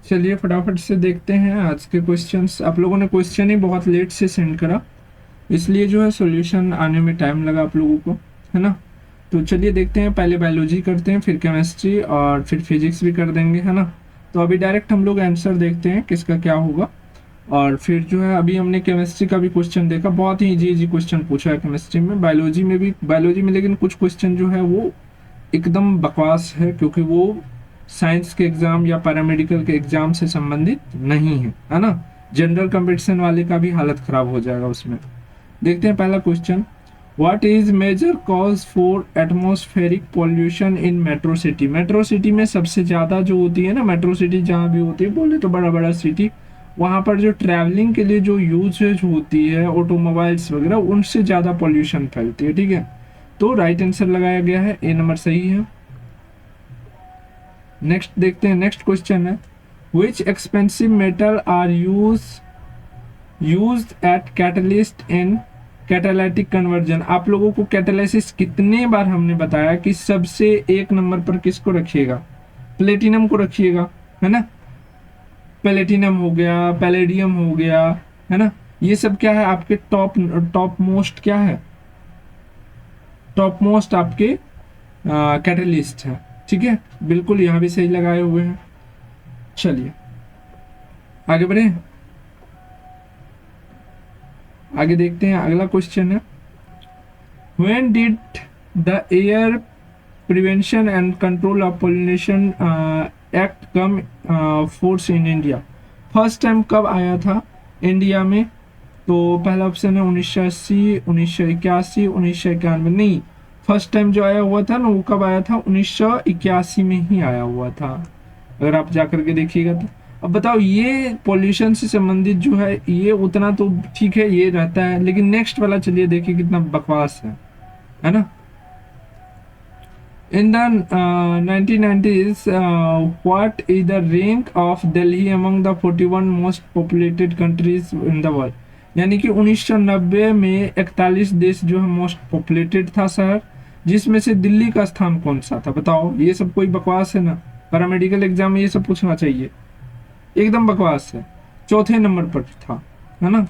चलिए फटाफट से देखते हैं आज के क्वेश्चंस। आप लोगों ने क्वेश्चन ही बहुत लेट से सेंड करा, इसलिए जो है सॉल्यूशन आने में टाइम लगा आप लोगों को, है ना। तो चलिए देखते हैं, पहले बायोलॉजी करते हैं, फिर केमिस्ट्री और फिर फिजिक्स भी कर देंगे, है ना। तो अभी डायरेक्ट हम लोग आंसर देखते हैं किसका क्या होगा। और फिर जो है अभी हमने केमिस्ट्री का भी क्वेश्चन देखा, बहुत ही इजी इजी क्वेश्चन पूछा है केमिस्ट्री में, बायोलॉजी में भी, बायोलॉजी में लेकिन कुछ क्वेश्चन जो है वो एकदम बकवास है, क्योंकि वो साइंस के एग्जाम या पैरामेडिकल के एग्जाम से संबंधित नहीं है ना। जनरल कंपटीशन वाले का भी हालत खराब हो जाएगा उसमें। देखते हैं पहला question, what is major cause for atmospheric pollution in metro city. Metro city में सबसे ज्यादा जो होती है ना, मेट्रो सिटी जहाँ भी होती है, बोले तो बड़ा बड़ा सिटी, वहां पर जो ट्रैवलिंग के लिए जो यूजेज होती है ऑटोमोबाइल्स वगैरह, उनसे ज्यादा पॉल्यूशन फैलती है, ठीक है। तो राइट आंसर लगाया गया है, ए नंबर सही है। नेक्स्ट देखते हैं, नेक्स्ट क्वेश्चन है, which expensive metal are used at catalyst in catalytic conversion. आप लोगों को कैटालिसिस कितने बार हमने बताया कि सबसे एक नंबर पर किसको रखिएगा, प्लेटिनम को रखिएगा, है ना। प्लेटिनम हो गया, पैलेडियम हो गया, है ना। ये सब क्या है आपके टॉप टॉप मोस्ट, क्या है टॉप मोस्ट आपके कैटलिस्ट है, ठीक है। बिल्कुल यहाँ भी सही लगाए हुए हैं। चलिए आगे बढ़े, आगे देखते हैं। अगला क्वेश्चन है, when did the air prevention and control of pollution act come force in India. First time कब आया था इंडिया में? तो पहला ऑप्शन है 1980, 1981, 1991। नहीं, फर्स्ट टाइम जो आया हुआ था ना वो कब आया था, 1981 में ही आया हुआ था, अगर आप जाकर के देखिएगा तो। अब बताओ, ये पॉल्यूशन से संबंधित जो है ये उतना तो ठीक है, ये रहता है, लेकिन नेक्स्ट वाला चलिए देखिए कितना बकवास है ना। In the 1990s, what is the rank of Delhi among the 41 most populated countries in the world? यानी कि 1990 में 41 देश जो है मोस्ट पॉपुलेटेड था शहर, जिसमें से दिल्ली का स्थान कौन सा था? बताओ, ये सब कोई बकवास है ना। पैरामेडिकल एग्जाम में ये सब पूछना चाहिए, एकदम बकवास है। चौथे नंबर पर था, है ना।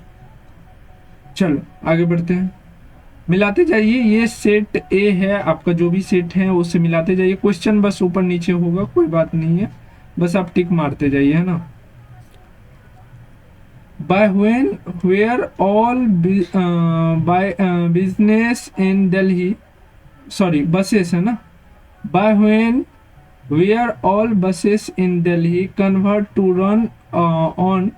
चलो आगे बढ़ते हैं, मिलाते जाइए। ये सेट ए है आपका, जो भी सेट है उससे मिलाते जाइए। क्वेश्चन बस ऊपर नीचे होगा, कोई बात नहीं है, बस आप टिक मारते जाइए, है ना। By when were all by business in Delhi, sorry buses है ना। By when were all buses in Delhi convert to run on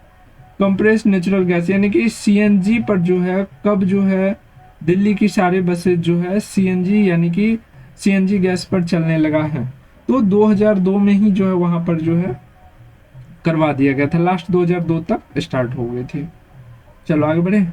compressed natural gas, यानी कि सीएनजी पर जो है, कब जो है दिल्ली की सारे बसेस जो है सीएनजी यानी कि सीएनजी गैस पर चलने लगा है। तो 2002 में ही जो है वहां पर जो है करवा दिया गया था, लास्ट 2002 तक स्टार्ट हो गए थे। चलो आगे बढ़े,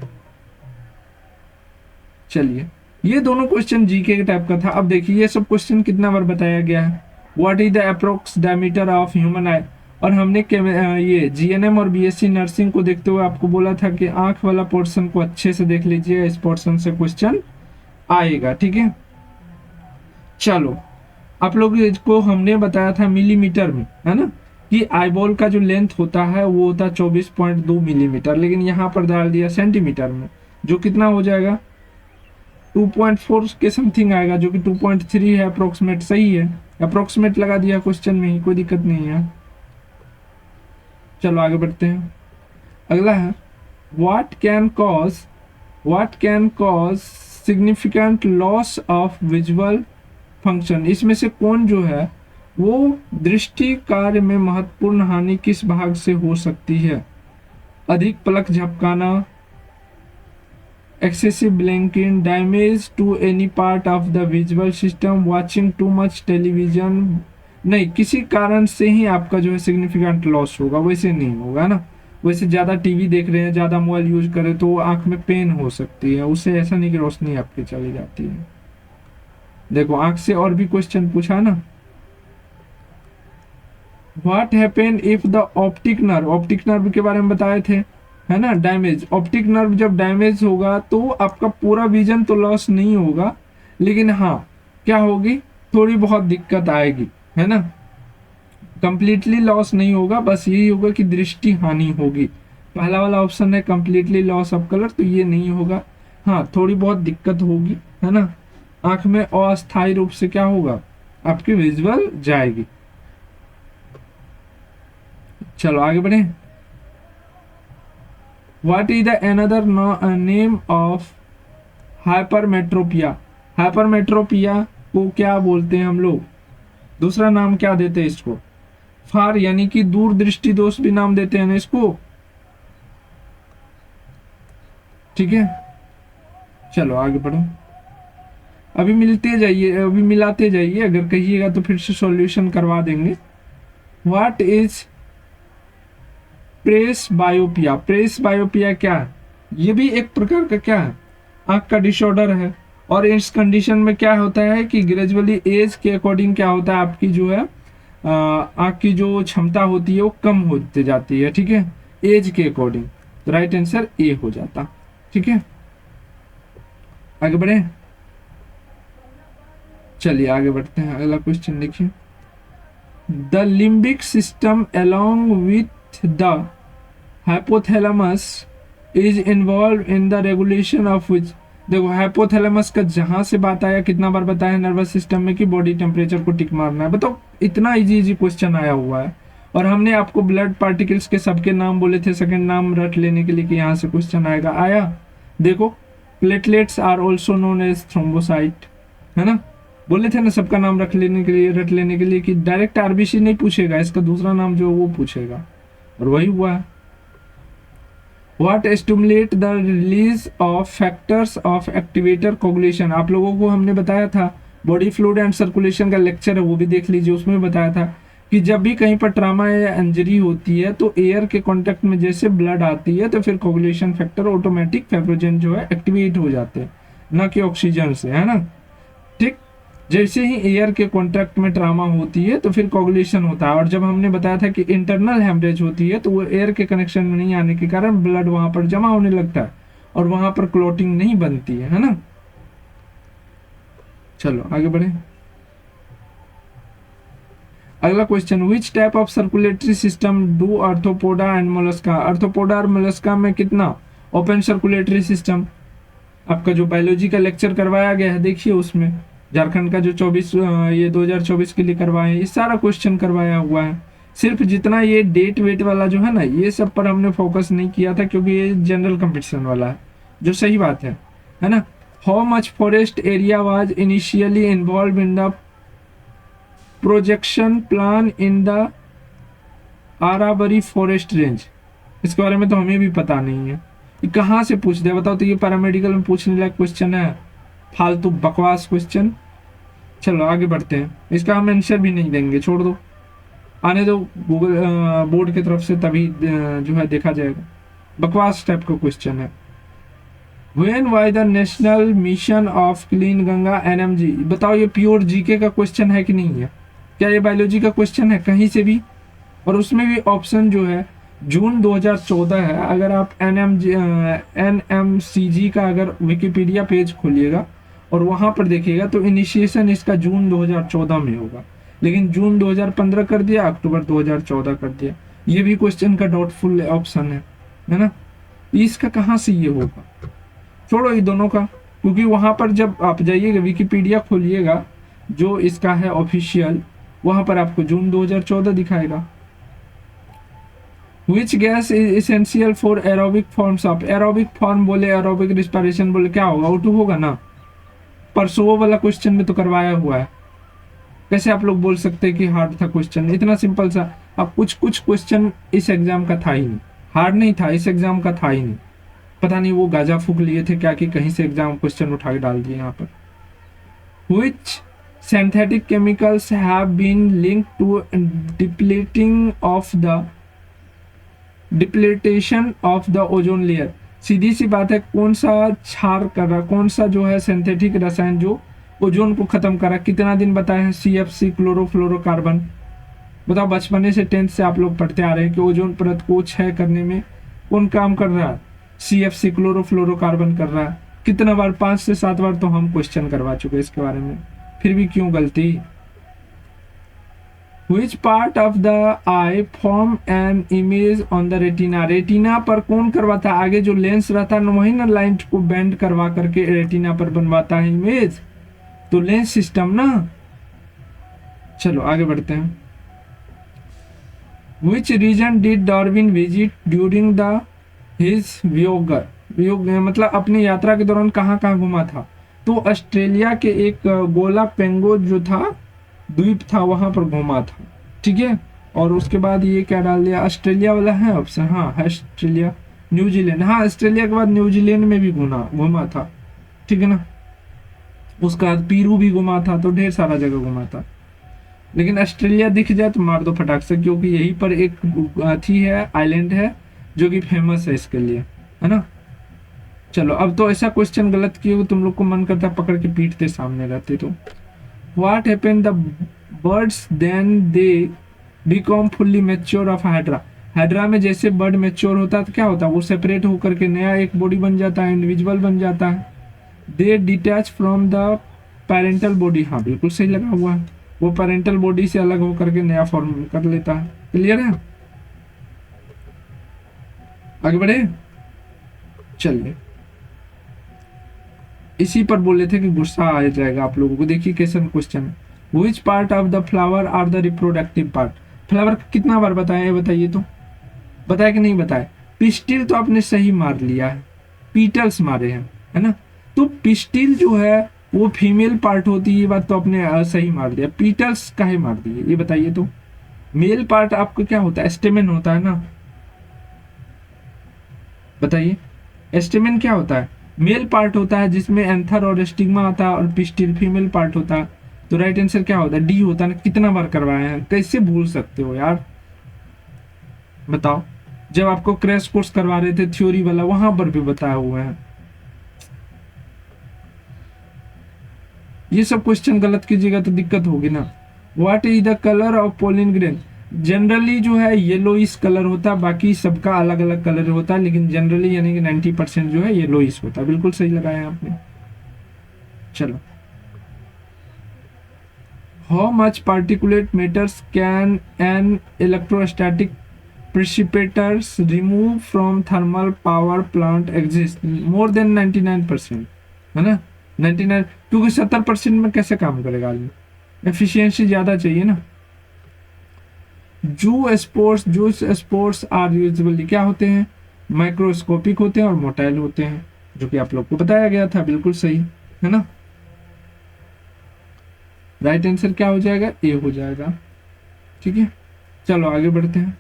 चलिए ये दोनों क्वेश्चन जीके के टाइप का था। अब देखिए ये सब क्वेश्चन कितना बार बताया गया है, what is the approx diameter of human आई। और हमने ये जीएनएम और बीएससी नर्सिंग को देखते हुए आपको बोला था कि आंख वाला पोर्शन को अच्छे से देख लीजिए, इस पोर्शन से क्वेश्चन आएगा, ठीक है। चलो आप लोग इसको हमने बताया था मिलीमीटर में, है ना, कि आईबॉल का जो लेंथ होता है वो होता है 24.2 मिलीमीटर, लेकिन यहाँ पर डाल दिया सेंटीमीटर में, जो कितना हो जाएगा 2.4 के समथिंग आएगा, जो कि 2.3 है अप्रोक्सीमेट, सही है, अप्रोक्सीमेट लगा दिया क्वेश्चन में ही, कोई दिक्कत नहीं है। चलो आगे बढ़ते हैं, अगला है, what can cause significant loss of visual function. इसमें से कौन जो है वो दृष्टि कार्य में महत्वपूर्ण हानि किस भाग से हो सकती है? अधिक पलक झपकाना, excessive blinking, damage to any part of the visual system, watching too much television। नहीं, किसी कारण से ही आपका जो है सिग्निफिकेंट लॉस होगा, वैसे नहीं होगा ना। वैसे ज्यादा टीवी देख रहे हैं, ज्यादा मोबाइल यूज करें तो आंख में पेन हो सकती है, उससे ऐसा नहीं कि रोशनी आपकी चली जाती है। देखो आंख से और भी क्वेश्चन पूछा ना, what happen if the optic nerve के बारे में बताए थे, है ना। डैमेज, ऑप्टिक नर्व जब डैमेज होगा तो आपका पूरा विजन तो लॉस नहीं होगा, लेकिन हाँ क्या होगी, थोड़ी बहुत दिक्कत आएगी, है ना। कंप्लीटली लॉस नहीं होगा, बस यही होगा कि दृष्टि हानि होगी। पहला वाला ऑप्शन है कंप्लीटली लॉस ऑफ कलर, तो ये नहीं होगा। हाँ, थोड़ी बहुत दिक्कत होगी, है ना, आंख में अस्थायी रूप से क्या होगा, आपकी विजुअल जाएगी। चलो आगे बढ़े। What is the another name of hypermetropia? Hypermetropia को क्या बोलते हैं हम लोग, दूसरा नाम क्या देते हैं इसको? फार यानी कि दूरदृष्टि दोष भी नाम देते हैं ना इसको। ठीक है, चलो आगे बढ़ो। अभी मिलते जाइए, अभी मिलाते जाइए, अगर कहिएगा तो फिर से सॉल्यूशन करवा देंगे। What is presbyopia? Presbyopia क्या है? ये भी एक प्रकार का क्या है, आंख का डिसऑर्डर है। और इस कंडीशन में क्या होता है कि ग्रेजुअली एज के अकॉर्डिंग क्या होता है, आपकी जो है आंख की जो क्षमता होती है वो कम होती जाती है। ठीक है, एज के अकॉर्डिंग। तो राइट आंसर ए हो जाता। ठीक है, आगे बढ़े। चलिए आगे बढ़ते हैं, अगला क्वेश्चन देखिए। The limbic system along with the hypothalamus is involve in the regulation of which? देखो हाइपोथैलेमस का जहां से बात आया, कितना बार बताया नर्वस सिस्टम में कि बॉडी टेम्परेचर को टिक मारना है। बताओ, इतना इजी इजी क्वेश्चन आया हुआ है। और हमने आपको ब्लड पार्टिकल्स के सबके नाम बोले थे सेकंड नाम रट लेने के लिए कि यहाँ से क्वेश्चन आएगा, आया। देखो, platelets are also known as thrombocyte, है ना, बोले थे ना सबका नाम रख लेने के लिए, रट लेने के लिए कि डायरेक्ट आरबीसी नहीं पूछेगा, इसका दूसरा नाम जो वो पूछेगा, और वही हुआ है। What stimulate the release of factors of activator coagulation? आप लोगों को हमने बताया था, बॉडी फ्लूइड एंड सर्कुलेशन का लेक्चर है, वो भी देख लीजिए, उसमें बताया था कि जब भी कहीं पर ट्रामा या इंजरी होती है तो एयर के कांटेक्ट में जैसे ब्लड आती है तो फिर कोगुलेशन फैक्टर ऑटोमेटिक फाइब्रोजन जो है एक्टिवेट हो जाते हैं, ना कि ऑक्सीजन से, है ना। ठीक, जैसे ही एयर के कांटेक्ट में ट्रामा होती है तो फिर कोगुलेशन होता है। और जब हमने बताया था कि इंटरनल हेमरेज होती है तो वो एयर के कनेक्शन में नहीं आने के कारण ब्लड वहां पर जमा होने लगता है और वहां पर क्लोटिंग नहीं बनती है ना। चलो आगे बढ़े। अगला question, which type of circulatory system do arthropoda and Mollusca? Arthropoda और मोलस्का में कितना ओपन सर्कुलेटरी सिस्टम? आपका जो बायोलॉजी का लेक्चर करवाया गया है देखिए, उसमें झारखंड का जो 24 ये 2024 के लिए करवाए हैं, ये सारा क्वेश्चन करवाया हुआ है। सिर्फ जितना ये डेट वेट वाला जो है ना, ये सब पर हमने फोकस नहीं किया था क्योंकि ये जनरल कंपटीशन वाला है, जो सही बात है ना। How much forest area was initially involve in the projection plan in the Aravalli forest range? इसके बारे में तो हमें भी पता नहीं है, ये कहाँ से पूछ दिया बताओ। तो ये पैरामेडिकल में पूछने लायक क्वेश्चन है, फालतू बकवास क्वेश्चन। चलो आगे बढ़ते हैं, इसका हम आंसर भी नहीं देंगे, छोड़ दो, आने दो गूगल बोर्ड की तरफ से, तभी जो है देखा जाएगा। बकवास टाइप का क्वेश्चन है। When was the national mission of clean Ganga NMG? बताओ, ये प्योर जीके का क्वेश्चन है कि नहीं है? क्या ये बायोलॉजी का क्वेश्चन है कहीं से भी? और उसमें भी ऑप्शन जो है जून 2014 है। अगर आप एनएमसीजी का अगर विकिपीडिया पेज खोलिएगा और वहां पर देखिएगा तो इनिशिएशन इसका जून 2014 में होगा, लेकिन जून 2015 कर दिया, अक्टूबर 2014 कर दिया। ये भी क्वेश्चन का डाउटफुल ऑप्शन है ना। इसका कहाँ से ये होगा, छोड़ो ये दोनों का, क्योंकि वहां पर जब आप जाइएगा विकिपीडिया खोलिएगा जो इसका है ऑफिशियल, वहां पर आपको जून 2014 दिखाएगा। Which gas is essential for aerobic forms of? Aerobic form बोले, एरोबिक रिस्पिरेशन बोले, क्या होगा, O2 होगा ना। परसों वाला क्वेश्चन में तो करवाया हुआ है, कैसे आप लोग बोल सकते हैं कि हार्ड था क्वेश्चन, इतना सिंपल सा। अब कुछ क्वेश्चन इस एग्जाम का था ही नहीं, हार्ड नहीं था, इस एग्जाम का था ही नहीं। पता नहीं वो गाजा फूक लिए थे क्या कि कहीं से एग्जाम क्वेश्चन उठा के डाल दिए यहाँ पर। Which synthetic chemicals have been linked to depletion of the ozone layer? सीधी सी बात है, कौन सा क्षार कर रहा, कौन सा जो है सिंथेटिक रसायन जो ओजोन को खत्म कर रहा, कितना दिन बताया है? CFC, chlorofluorocarbon. बताओ, बचपने से 10th से आप लोग पढ़ते आ रहे हैं कि ओजोन परत को क्षय करने में कौन काम कर रहा है? CFC, क्लोरोफ्लोरोकार्बन कर रहा है। कितना बार, 5 से 7 बार तो हम क्वेश्चन करवा चुके इसके बारे में, फिर भी क्यों गलती? Which part of the eye form an image on the retina? Retina पर कौन करवाता है? आगे जो लेंस रहता है ना, वही ना लाइन को बेंड करवा करके रेटिना पर बनवाता है इमेज, तो लेंस सिस्टम ना। चलो आगे बढ़ते हैं। Which region did Darwin visit during the his वियोग मतलब अपनी यात्रा के दौरान कहाँ कहाँ घुमा था? तो ऑस्ट्रेलिया के एक गोला पेंगो जो था द्वीप था, वहां पर घुमा था। ठीक है, और उसके बाद ये क्या डाल दिया, ऑस्ट्रेलिया वाला है ऑप्शन, हाँ है ऑस्ट्रेलिया। न्यूजीलैंड, हाँ ऑस्ट्रेलिया के बाद न्यूजीलैंड में भी घुमा था। ठीक है ना, उसके बाद पीरू भी घुमा था, तो ढेर सारा जगह घुमा था। लेकिन ऑस्ट्रेलिया दिख जाए तो मार दो फटाक से, क्योंकि यहीं पर एक अथी है, आइलैंड है जो कि फेमस है इसके लिए, है ना। चलो अब तो ऐसा क्वेश्चन गलत किए तुम लोग को मन करता पकड़ के पीटते सामने रहते तो। What happen the birds then they become fully mature of hydra? Hydra में जैसे बर्ड मैच्योर होता है तो क्या होता है, वो सेपरेट होकर के नया एक बॉडी बन जाता है, इंडिविजुअल बन जाता है। They detach from the parental body, हाँ बिल्कुल सही लगा हुआ है, वो पेरेंटल बॉडी से अलग होकर के नया फॉर्म कर लेता है। क्लियर है, आगे बढ़े। चलिए, इसी पर बोले थे कि गुस्सा आ जाएगा आप लोगों को। देखिए कैसा question, which part of the flower are the reproductive part? Flower कितना बार बताया ये बताइए तो, बताया कि नहीं बताया? पिस्टिल तो आपने सही मार लिया है, पीटल्स मारे हैं, है ना। तो पिस्टिल जो है वो फीमेल पार्ट होती है, ये बात तो आपने सही मार दिया। पीटल्स काहे मार दिए ये बताइए तो? मेल पार्ट आपको क्या होता है, स्टेमेन होता है ना, बताइए स्टेमेन क्या होता है? मेल पार्ट होता है जिसमें एंथर और स्टिग्मा आता है, और पिस्टिल फीमेल पार्ट होता है। तो राइट आंसर क्या होता है, डी होता है ना। कितना बार करवाए हैं, कैसे भूल सकते हो यार, बताओ। जब आपको क्रैश कोर्स करवा रहे थे थ्योरी वाला, वहां पर भी बताया हुआ है। ये सब क्वेश्चन गलत कीजिएगा तो दिक्कत होगी ना। What is the colour of pollen grain? Generally जो है येलोइश कलर होता है, बाकी सबका अलग अलग कलर होता है, लेकिन जनरली यानी कि 90% जो है येलोइश होता है। बिल्कुल सही लगाया आपने। चलो, how much particulate matters can an electrostatic precipitators remove from thermal power plant exhaust? More than 99%, है ना। 99, क्योंकि 70% में कैसे काम करेगा आदमी, एफिशिएंसी ज्यादा चाहिए ना। जूस स्पोर्ट्स आर यूजुअली क्या होते हैं, माइक्रोस्कोपिक होते हैं और मोटाइल होते हैं, जो कि आप लोग को बताया गया था। बिल्कुल सही है ना। राइट आंसर क्या हो जाएगा, ए हो जाएगा। ठीक है, चलो आगे बढ़ते हैं।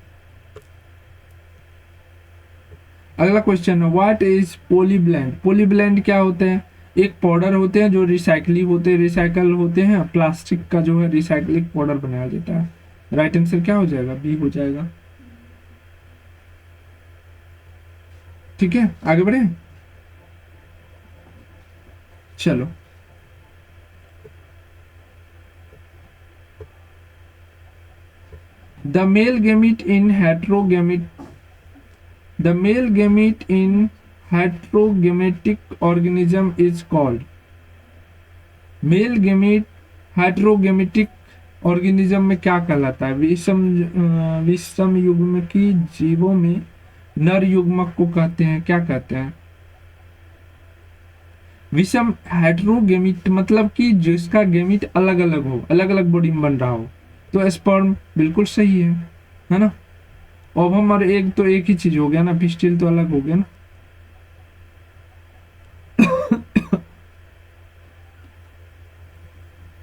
अगला क्वेश्चन है, व्हाट इज पोलीब्लेंड? पोलीब्लेंड क्या होते हैं? एक पाउडर होते हैं जो रिसाइकल होते हैं, प्लास्टिक का जो है रिसाइकलिंग पाउडर बनाया जाता है। राइट आंसर क्या हो जाएगा, बी हो जाएगा। ठीक है, आगे बढ़े। चलो, the male gamete in heterogametic organism is called? Male gamete heterogametic organism में क्या कहलाता है? विषम युग्मकी जीवों में नर युग्मक को कहते हैं, क्या कहते हैं? विषम हेट्रोगेमिट मतलब कि जिसका गेमिट अलग अलग हो, अलग अलग बॉडी में बन रहा हो, तो स्पर्म बिल्कुल सही है ना। ओवम और एग तो एक ही चीज हो गया ना, पिस्टिल तो अलग हो गया ना।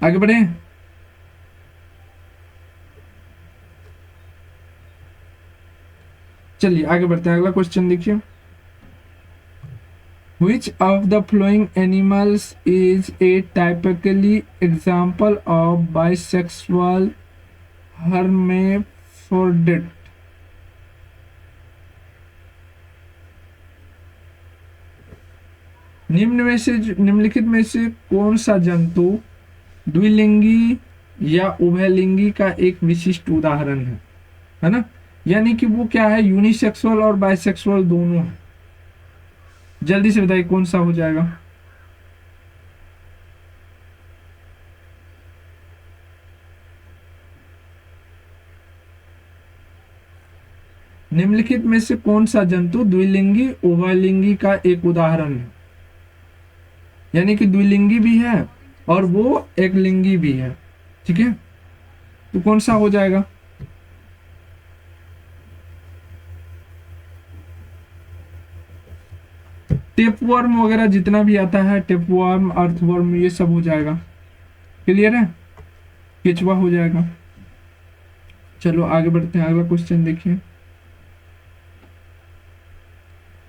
आगे बढ़े। चलिए आगे बढ़ते हैं, अगला क्वेश्चन देखिए। Which of the following animals is a typically example of bisexual hermaphrodite? निम्नलिखित में से कौन सा जंतु द्विलिंगी या उभयलिंगी का एक विशिष्ट उदाहरण है ना। यानी कि वो क्या है, यूनिसेक्सुअल और बाइसेक्सुअल दोनों है। जल्दी से बताइए कौन सा हो जाएगा। निम्नलिखित में से कौन सा जंतु द्विलिंगी उभयलिंगी का एक उदाहरण है? यानी कि द्विलिंगी भी है और वो एक लिंगी भी है, ठीक है, तो कौन सा हो जाएगा? टेपवर्म वगैरह जितना भी आता है, टेपवर्म, अर्थवर्म, ये सब हो जाएगा। क्लियर है? केचुआ हो जाएगा। चलो आगे बढ़ते हैं, अगला क्वेश्चन देखिए।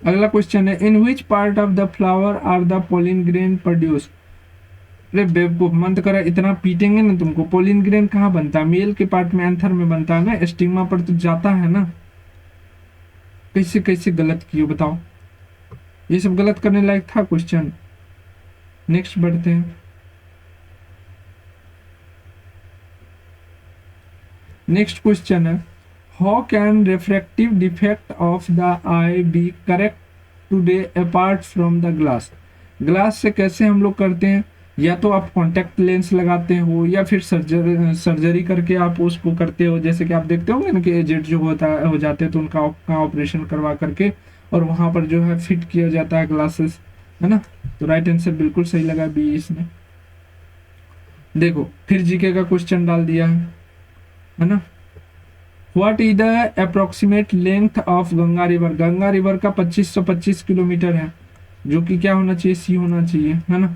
अगला क्वेश्चन है, in which part of the flower are the pollen grain produce? अरे बेवकूफ, मन तो करा इतना पीटेंगे ना तुमको। पोलिन ग्रेन कहाँ बनता है? मेल के पार्ट में, एंथर में बनता है ना, स्टिग्मा पर तो जाता है ना। कैसे कैसे गलत किए बताओ? ये सब गलत करने लायक था क्वेश्चन। नेक्स्ट बढ़ते हैं। नेक्स्ट क्वेश्चन है, how can refractive defect of the eye be correct today apart from the glass? Glass से कैसे हम लोग करते हैं? या तो आप कॉन्टैक्ट लेंस लगाते हो या फिर सर्जरी करके आप उसको करते हो। जैसे कि आप देखते होंगे ना कि एजेड जो होता है हो जाते हैं तो उनका ऑपरेशन करवा करके और वहां पर जो है फिट किया जाता है ग्लासेस, है ना। तो राइट आंसर बिल्कुल सही लगा बी इसने। देखो फिर जीके का क्वेश्चन डाल दिया है ना। What is the approximate length of Ganga river? Ganga river का 2525 किलोमीटर है, जो कि क्या होना चाहिए? सी होना चाहिए, है ना।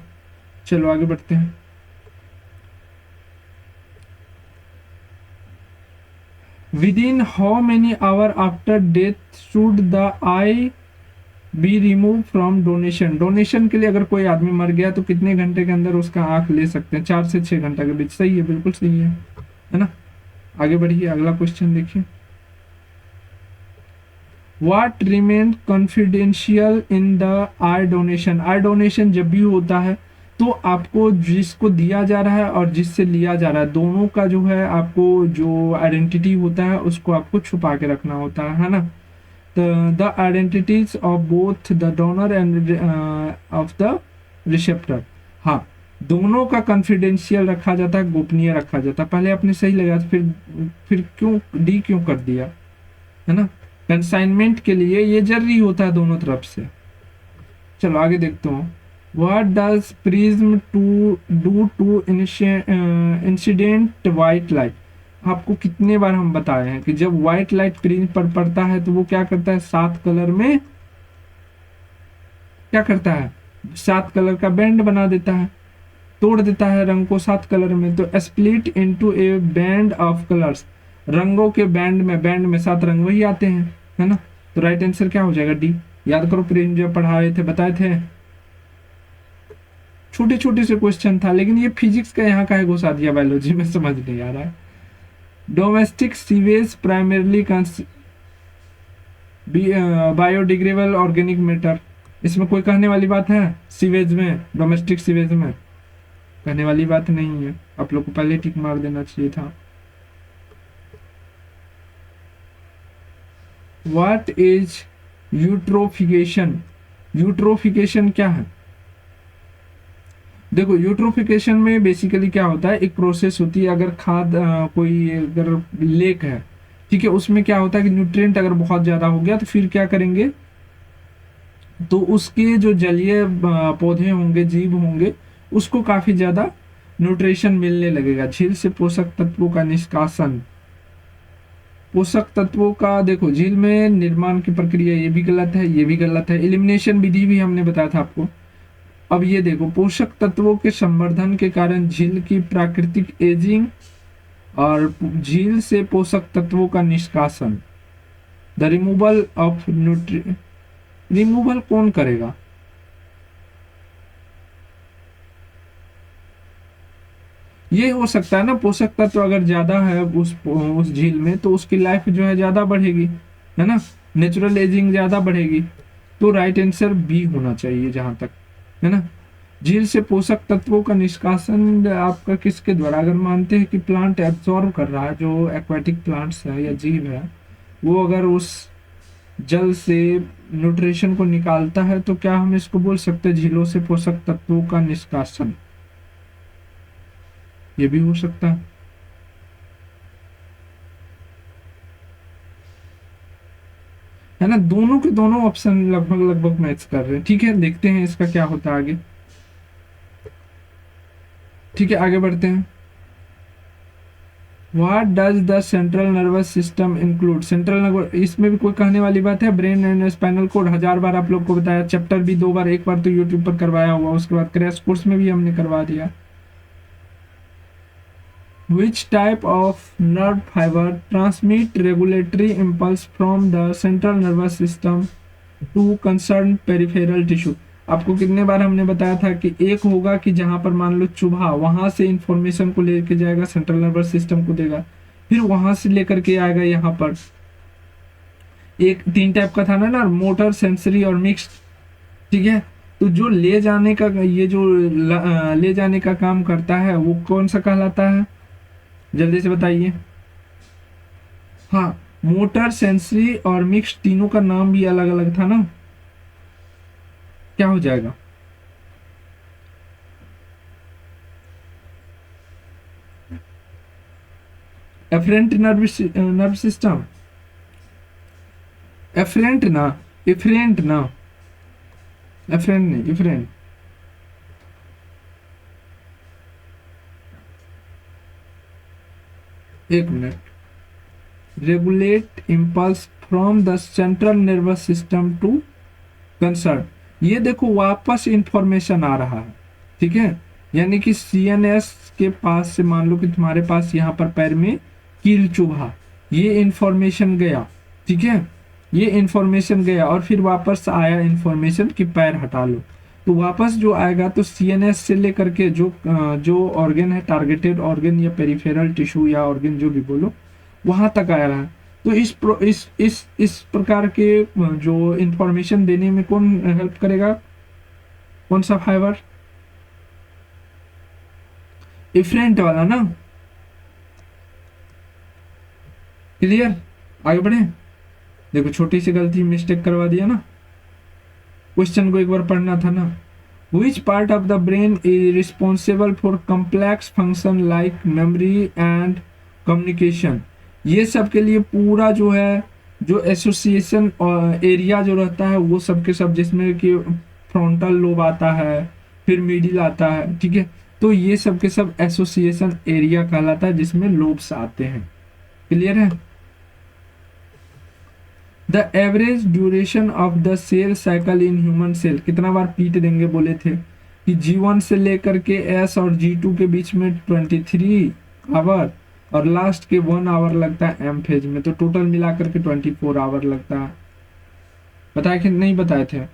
चलो आगे बढ़ते हैं। Within how many hour after death should the eye be remove from donation? Donation के लिए अगर कोई आदमी मर गया तो कितने घंटे के अंदर उसका आंख ले सकते हैं? 4 से 6 घंटा के बीच। सही है, बिल्कुल सही है ना। आगे बढ़िए, अगला क्वेश्चन देखिए। What remain confidential in the I donation? I donation जब भी होता है तो आपको जिसको दिया जा रहा है और जिससे लिया जा रहा है दोनों का जो है आपको जो आइडेंटिटी होता है उसको आपको छुपा के रखना होता है ना। The identities of both the donor end of the receptor, हाँ, दोनों का कॉन्फिडेंशियल रखा जाता है, गोपनीय रखा जाता है। पहले आपने सही लगा, फिर क्यों डी क्यों कर दिया, है ना। कंसाइनमेंट के लिए ये जरूरी होता है दोनों तरफ से। चलो आगे देखते हूँ। What does prism to do to incident white light? आपको कितने बार हम बताए हैं कि जब व्हाइट लाइट प्रिज्म पर पड़ता है तो वो क्या करता है? 7 कलर में क्या करता है? 7 कलर का बैंड बना देता है, तोड़ देता है रंग को 7 कलर में। तो split into A band of colours, रंगों के बैंड में 7 रंग वही आते हैं, है ना। तो राइट आंसर क्या हो जाएगा? डी। याद करो प्रेम जो पढ़ा रहे थे, बताए थे। छोटे छोटे से क्वेश्चन था, लेकिन ये फिजिक्स का यहाँ का है घुसा दिया बायोलॉजी में, समझ नहीं आ रहा है। Domestic sewage primarily biodegradable organic matter, इसमें कोई कहने वाली बात है? सीवेज में, डोमेस्टिक सीवेज में कहने वाली बात नहीं है। आप लोग को पहले टिक मार देना चाहिए था। What is eutrophication? यूट्रोफिकेशन क्या है? देखो यूट्रोफिकेशन में बेसिकली क्या होता है, एक प्रोसेस होती है। अगर कोई अगर लेक है, ठीक है, उसमें क्या होता है कि न्यूट्रिएंट अगर बहुत ज्यादा हो गया तो फिर क्या करेंगे, तो उसके जो जलीय पौधे होंगे, जीव होंगे, उसको काफी ज्यादा न्यूट्रिशन मिलने लगेगा। झील से पोषक तत्वों का निष्कासन, पोषक तत्वों का देखो झील में निर्माण की प्रक्रिया, ये भी गलत है, ये भी गलत है। एलिमिनेशन विधि भी हमने बताया था आपको। अब ये देखो, पोषक तत्वों के संवर्धन के कारण झील की प्राकृतिक एजिंग और झील से पोषक तत्वों का निष्कासन, the removal of nutri, removal कौन करेगा? ये हो सकता है ना, पोषक तत्व अगर ज्यादा है उस झील में तो उसकी लाइफ जो है ज्यादा बढ़ेगी, है ना, नेचुरल एजिंग ज्यादा बढ़ेगी। तो राइट आंसर बी होना चाहिए जहां तक, है ना। झील से पोषक तत्वों का निष्कासन आपका किसके द्वारा? अगर मानते हैं कि प्लांट एब्जॉर्ब कर रहा है, जो एक्वाटिक प्लांट्स है या जीव है, वो अगर उस जल से न्यूट्रिशन को निकालता है तो क्या हम इसको बोल सकते हैं झीलों से पोषक तत्वों का निष्कासन? ये भी हो सकता है। है ना, दोनों के दोनों ऑप्शन लगभग लगभग मैच कर रहे हैं। ठीक है, देखते हैं इसका क्या होता है आगे। ठीक है, आगे बढ़ते हैं। What does the central nervous system include? Central nervous, इसमें भी कोई कहने वाली बात है? ब्रेन एंड स्पाइनल कोड 1000 बार आप लोग को बताया, चैप्टर भी 2 बार, एक बार तो यूट्यूब पर करवाया हुआ, उसके बाद क्रैश कोर्स में भी हमने करवा दिया। Which type of nerve fiber transmit regulatory impulse from the central nervous system to concerned peripheral tissue? आपको कितने बार हमने बताया था कि एक होगा कि जहां पर मान लो चुभा, वहां से इंफॉर्मेशन को लेके जाएगा, सेंट्रल नर्वस सिस्टम को देगा, फिर वहां से लेकर के आएगा यहाँ पर। एक 3 टाइप का था ना, मोटर, सेंसरी और मिक्स्ड। ठीक है, तो जो ले जाने का, ये जो ले जाने का काम करता है वो कौन सा कहलाता है? जल्दी से बताइए। हाँ, मोटर, सेंसरी और मिक्स, तीनों का नाम भी अलग अलग था ना, क्या हो जाएगा? एफरेंट नर्व सिस्टम, एफरेंट ना, इफरेंट ना, एफरेंट नहीं, इफरेंट। एक minute. Regulate impulse from the central nervous system to concern. ये देखो वापस इंफॉर्मेशन आ रहा है। ठीक है, यानी कि सीएनएस के पास से मान लो कि तुम्हारे पास यहाँ पर पैर में कील चुभा, ये इंफॉर्मेशन गया। ठीक है, ये इंफॉर्मेशन गया और फिर वापस आया इंफॉर्मेशन कि पैर हटा लो। तो वापस जो आएगा तो सीएनएस से लेकर के जो ऑर्गन है, टारगेटेड ऑर्गन या पेरिफेरल टिश्यू या ऑर्गन जो भी बोलो, वहां तक आया है। तो इस प्रकार के जो इंफॉर्मेशन देने में कौन हेल्प करेगा? कौन सा फाइबर? इफरेंट वाला ना। क्लियर, आगे बढ़े। देखो छोटी सी गलती, मिस्टेक करवा दिया ना, क्वेश्चन को एक बार पढ़ना था ना। विच part of the brain is responsible for complex function like memory and communication? ये सब के लिए पूरा जो है, जो एसोसिएशन एरिया जो रहता है वो सब के सब, जिसमें कि फ्रंटल लोब आता है, फिर मिडिल आता है। ठीक है, तो ये सब के सब एसोसिएशन एरिया कहलाता है, जिसमें लोब्स आते हैं। क्लियर है? The average duration of the cell cycle in human cell, कितना बार पीट देंगे बोले थे कि G1 से लेकर के S और G2 के बीच में 23 आवर और लास्ट के 1 आवर लगता है एम फेज में, तो टोटल मिलाकर के 24 आवर लगता है। बताया कि नहीं बताए थे?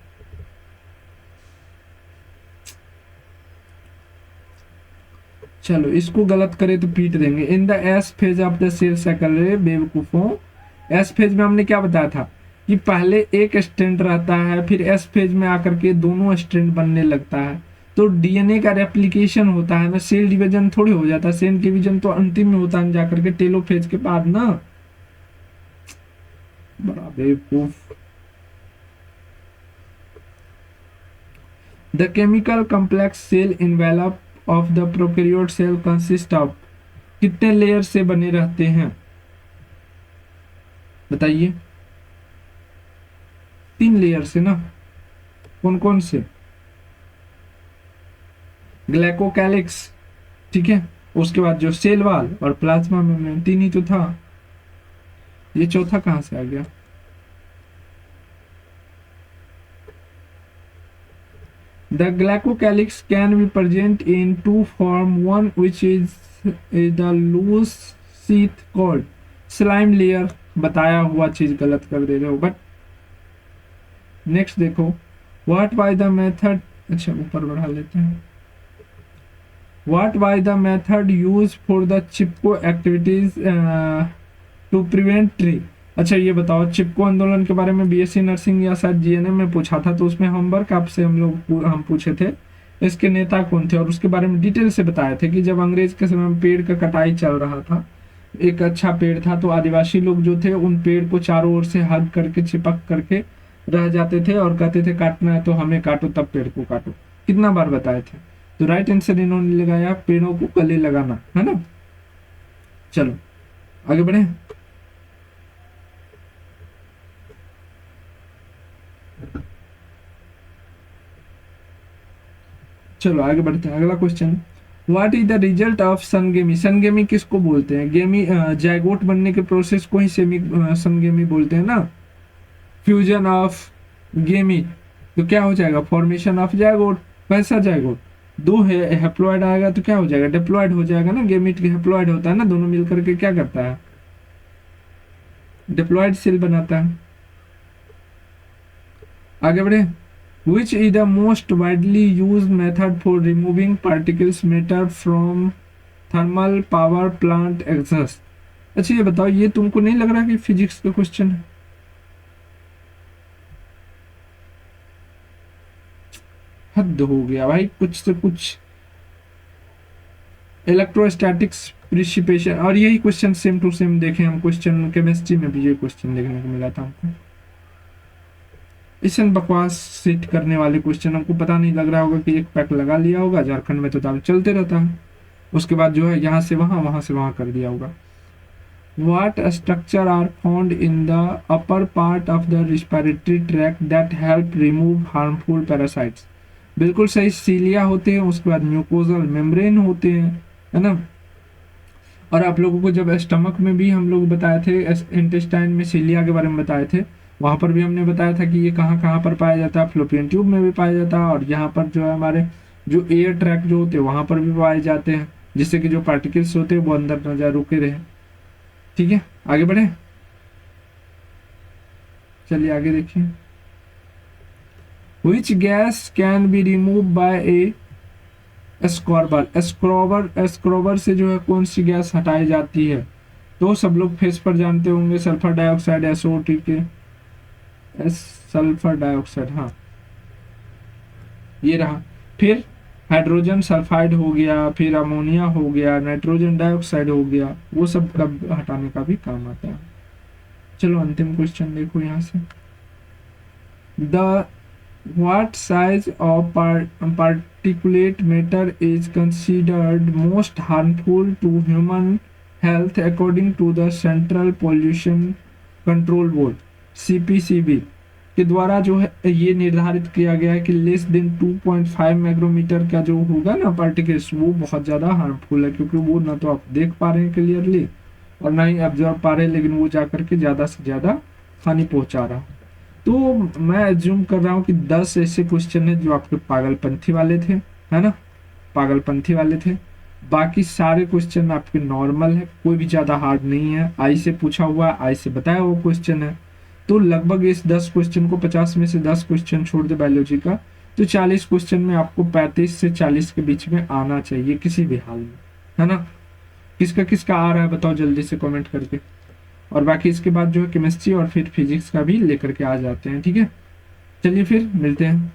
चलो इसको गलत करे तो पीट देंगे। In the S phase of the cell cycle, रे बेवकूफों, एस फेज में हमने क्या बताया था कि पहले एक स्ट्रैंड रहता है, फिर एस फेज में आकर के दोनों स्ट्रैंड बनने लगता है। तो डीएनए का रेप्लिकेशन होता है ना, सेल डिवीजन थोड़ी हो जाता है। सेल डिवीजन तो अंतिम में होता है जाकर के टेलोफेज के बाद ना। बड़ा बेवकूफ। The chemical complex cell envelope of the prokaryote cell consist of, कितने लेयर से बने रहते हैं बताइए? 3 लेयर से ना। कौन कौन से? ग्लाइकोकैलिक्स, ठीक है, उसके बाद जो सेल वॉल और प्लाज्मा मेम्ब्रेन, 3 ही तो था। ये चौथा कहां से आ गया? The glycocalyx can be present in 2 form, one which is the loose sheath called slime layer। बताया हुआ चीज गलत कर दे रहे हो। बट नेक्स्ट देखो, व्हाट बाय द मेथड, अच्छा ऊपर बढ़ा लेते हैं। What by the method use for the Chipko activities to prevent tree. अच्छा ये बताओ, चिपको आंदोलन के बारे में बीएससी नर्सिंग या शायद जीएनएम में पूछा था, तो उसमें होमवर्क आपसे हम पूछे थे इसके नेता कौन थे, और उसके बारे में डिटेल से बताए थे कि जब अंग्रेज के समय में पेड़ का कटाई चल रहा था, एक अच्छा पेड़ था, तो आदिवासी लोग जो थे उन पेड़ को चारों ओर से हग करके चिपक करके रह जाते थे और कहते थे काटना है तो हमें काटो, तब पेड़ को काटो। कितना बार बताए थे? तो राइट आंसर इन्होंने लगाया पेड़ों को गले लगाना, है ना। चलो आगे बढ़े। चलो आगे बढ़ते हैं, अगला question. What is the result of syngamy? Syngamy किसको बोलते हैं? गेमी जायगोट बनने के प्रोसेस को ही सेमी सनगेमी बोलते हैं ना। फ्यूजन ऑफ गेमी, तो क्या हो जाएगा? Formation of zygote. कैसा जायगोट? दो है हेप्लॉइड आएगा तो क्या हो जाएगा? डिप्लॉइड हो जाएगा ना। गेमीट के हेप्लॉइड होता है ना, दोनों मिलकर के क्या करता है? डिप्लॉइड सेल बनाता है। आगे बढ़े। Which is the most widely used method for removing particles matter from thermal power plant exhaust? अच्छा ये बताओ, ये तुमको नहीं लग रहा कि फिजिक्स का क्वेश्चन है? हद हो गया भाई, कुछ से कुछ। इलेक्ट्रोस्टैटिक्स प्रिसिपेशन, और यही क्वेश्चन सेम टू सेम देखे हम क्वेश्चन केमिस्ट्री में भी, ये क्वेश्चन देखने को मिला था हमको। इसन बकवास सीट करने वाले क्वेश्चन हमको पता नहीं लग रहा होगा कि एक पैक लगा लिया होगा, झारखंड में तो दाल चलते रहता है, उसके बाद जो है यहाँ से वहां कर दिया होगा। What structure are found in the upper part of the respiratory tract that help remove harmful parasites? बिल्कुल सही, सीलिया होते हैं, उसके बाद म्यूकोजल मेम्ब्रेन होते हैं, है ना। और आप लोगों को जब स्टमक में भी हम लोग बताए थे, इंटेस्टाइन में सीलिया के बारे में बताए थे, वहां पर भी हमने बताया था कि ये कहाँ कहाँ पर पाया जाता है। फ्लोपियन ट्यूब में भी पाया जाता है, और यहाँ पर जो है हमारे जो एयर ट्रैक जो होते हैं वहां पर भी पाए जाते हैं, जिससे कि जो पार्टिकल्स होते हैं वो अंदर न जा रुके रहे। ठीक है, आगे बढ़े। चलिए आगे देखिए। Which gas can be remove by A scrubber? Scrubber से जो है कौन सी गैस हटाई जाती है? तो सब लोग फेस पर जानते होंगे, सल्फर डाइऑक्साइड, SO2 के सल्फर डाइऑक्साइड, हाँ ये रहा। फिर हाइड्रोजन सल्फाइड हो गया, फिर अमोनिया हो गया, नाइट्रोजन डाइऑक्साइड हो गया, वो सब का हटाने का भी काम आता है। चलो अंतिम क्वेश्चन देखो यहाँ से। The what size of particulate matter is considered most harmful to human health according to the Central Pollution Control Board CPCB के द्वारा जो है ये निर्धारित किया गया है कि लेस देन 2.5 माइक्रोमीटर का जो होगा ना पार्टिकल्स, वो बहुत ज़्यादा हार्मफुल है, क्योंकि वो ना तो आप देख पा रहे हैं क्लियरली और ना ही ऑब्जर्व पा रहे हैं, लेकिन वो जाकर के ज़्यादा से ज़्यादा हानि पहुंचा रहा। तो मैं एज्यूम कर रहा हूँ कि 10 ऐसे क्वेश्चन है जो आपके पागलपंथी वाले थे, है ना, पागलपंथी वाले थे। बाकी सारे क्वेश्चन आपके नॉर्मल है, कोई भी ज़्यादा हार्ड नहीं है, आई से पूछा हुआ, आई से बताया वो क्वेश्चन है। तो लगभग इस 10 क्वेश्चन को 50 में से 10 क्वेश्चन छोड़ दे बायोलॉजी का, तो 40 क्वेश्चन में आपको 35 से 40 के बीच में आना चाहिए किसी भी हाल में, है ना। किसका किसका आ रहा है बताओ जल्दी से कमेंट करके। और बाकी इसके बाद जो है केमिस्ट्री और फिर फिजिक्स का भी लेकर के आ जाते हैं, ठीक है। चलिए फिर मिलते हैं।